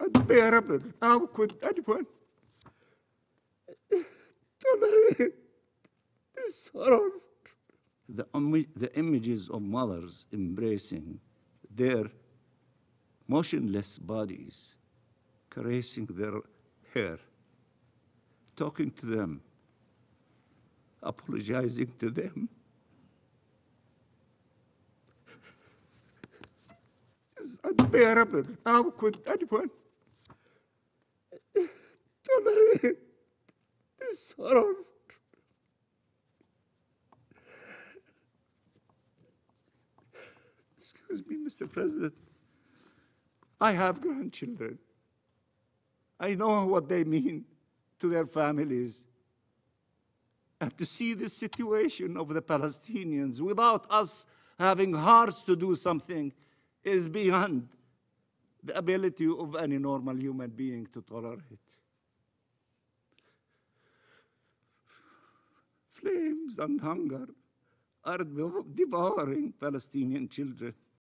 unbearable. How could anyone tolerate this horror? The images of mothers embracing their motionless bodies, caressing their hair, talking to them, apologizing to them. It's unbearable. How could anyone tolerate this horror? Excuse me, Mr. President. I have grandchildren. I know what they mean to their families. And to see the situation of the Palestinians without us having hearts to do something is beyond the ability of any normal human being to tolerate. Flames and hunger are devouring Palestinian children.